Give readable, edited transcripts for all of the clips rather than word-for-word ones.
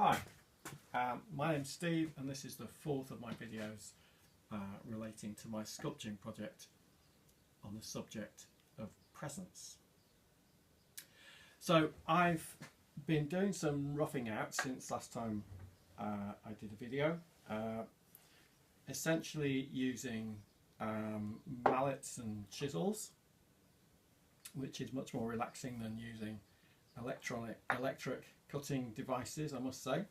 Hi, my name's Steve and this is the fourth of my videos relating to my sculpturing project on the subject of presence. So I've been doing some roughing out since last time I did a video, essentially using mallets and chisels, which is much more relaxing than using electric cutting devices, I must say,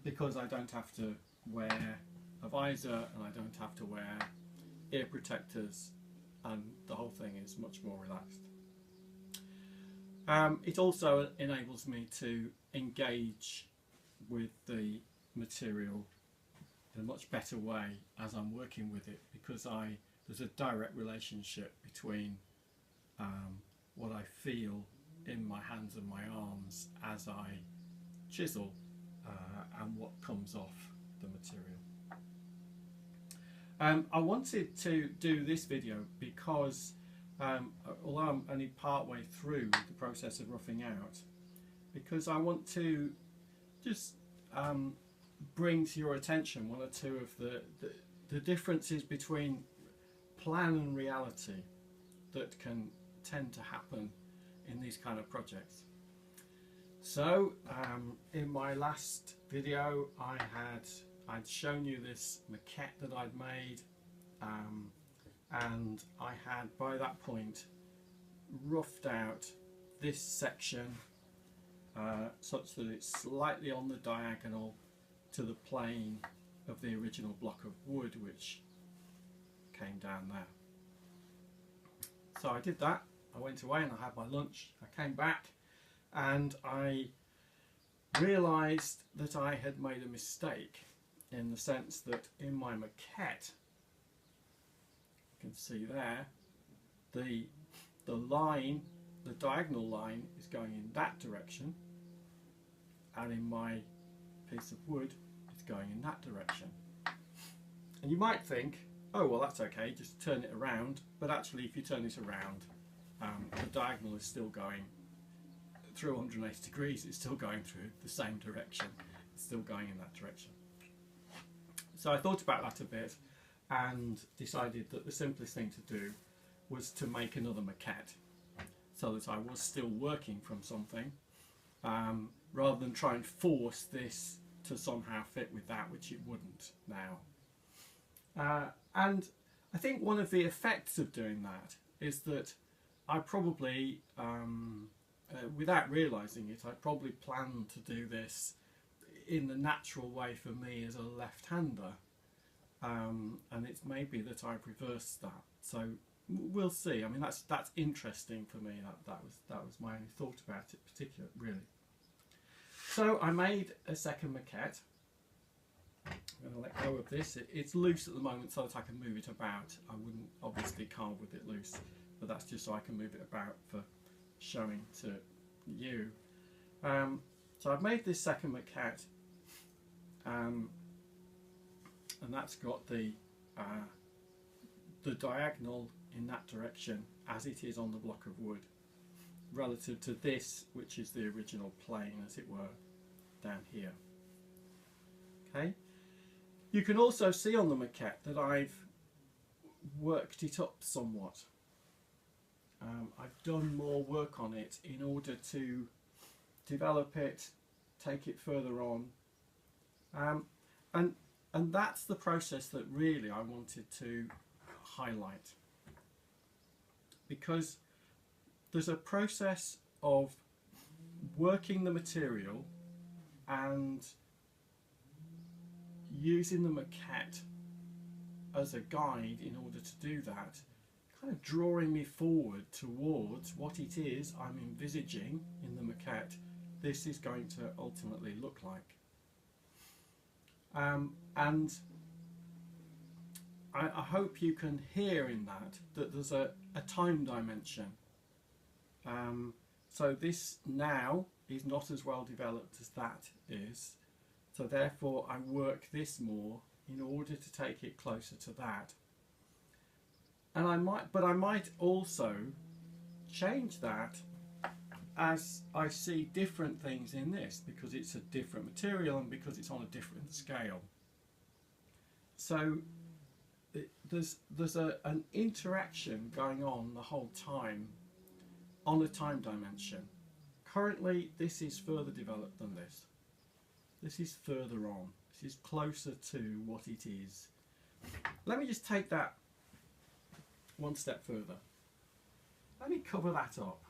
because I don't have to wear a visor and I don't have to wear ear protectors, and the whole thing is much more relaxed. It also enables me to engage with the material in a much better way as I'm working with it, because there's a direct relationship between what I feel in my hands and my arms as I chisel and what comes off the material. I wanted to do this video because although I'm only part way through the process of roughing out, because I want to just bring to your attention one or two of the differences between plan and reality that can tend to happen in these kind of projects. So in my last video I'd shown you this maquette that I'd made, and I had by that point roughed out this section such that it's slightly on the diagonal to the plane of the original block of wood which came down there. So I did that. I went away and I had my lunch. I came back and I realised that I had made a mistake, in the sense that in my maquette, you can see there, the line, the diagonal line is going in that direction, and in my piece of wood it's going in that direction. And you might think, oh well, that's okay, just turn it around, but actually if you turn this around, the diagonal is still going through 180 degrees, it's still going through the same direction, it's still going in that direction. So I thought about that a bit and decided that the simplest thing to do was to make another maquette, so that I was still working from something, rather than try and force this to somehow fit with that, which it wouldn't now. And I think one of the effects of doing that is that I probably, without realising it, I probably planned to do this in the natural way for me as a left-hander, and it's maybe that I've reversed that. So we'll see. I mean, that's interesting for me. That was my only thought about it, particularly, really. So I made a second maquette. I'm going to let go of this. It's loose at the moment so that I can move it about. I wouldn't obviously carve with it loose, but that's just so I can move it about for showing to you. So I've made this second maquette, and that's got the diagonal in that direction as it is on the block of wood, relative to this, which is the original plane, as it were, down here. Okay. You can also see on the maquette that I've worked it up somewhat. I've done more work on it in order to develop it, take it further on, and that's the process that really I wanted to highlight, because there's a process of working the material and using the maquette as a guide in order to do that, kind of drawing me forward towards what it is I'm envisaging in the maquette this is going to ultimately look like. And I hope you can hear in that there's a time dimension. So this now is not as well developed as that is, so therefore I work this more in order to take it closer to that. And I might also change that as I see different things in this, because it's a different material and because it's on a different scale. So there's an interaction going on the whole time on a time dimension. Currently, this is further developed than this. This is further on. This is closer to what it is. Let me just take that one step further. Let me cover that up.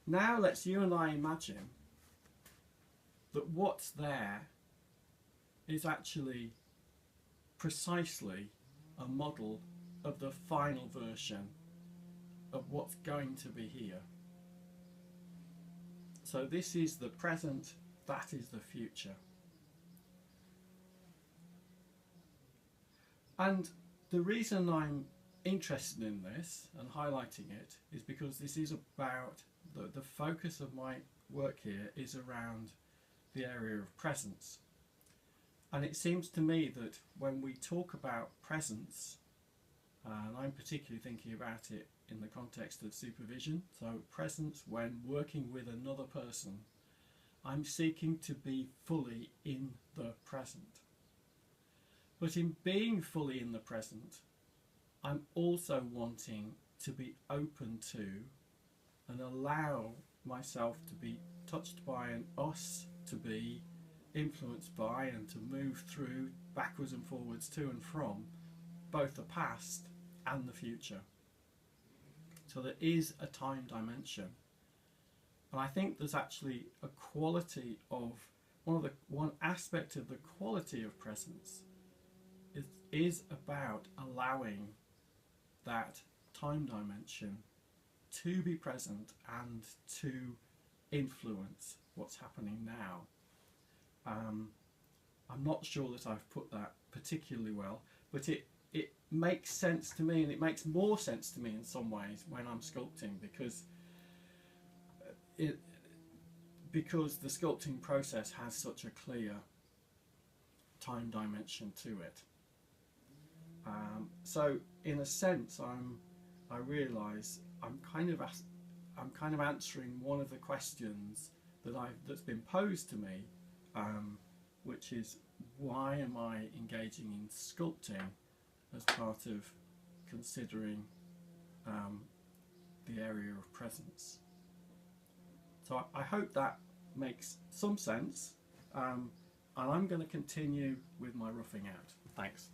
Now let's you and I imagine that what's there is actually precisely a model of the final version of what's going to be here. So this is the present, that is the future. And the reason I'm interested in this and highlighting it is because this is about the focus of my work here is around the area of presence. And it seems to me that when we talk about presence, and I'm particularly thinking about it in the context of supervision, so presence when working with another person, I'm seeking to be fully in the present. But in being fully in the present, I'm also wanting to be open to and allow myself to be touched by and us to be influenced by and to move through backwards and forwards to and from both the past and the future. So there is a time dimension, and I think there's actually a quality of one aspect of the quality of presence is about allowing that time dimension to be present and to influence what's happening now. I'm not sure that I've put that particularly well, but it makes sense to me, and it makes more sense to me in some ways when I'm sculpting, because the sculpting process has such a clear time dimension to it. So in a sense, I realise I'm kind of answering one of the questions that's been posed to me, which is, why am I engaging in sculpting as part of considering the area of presence? So I hope that makes some sense, and I'm going to continue with my roughing out. Thanks.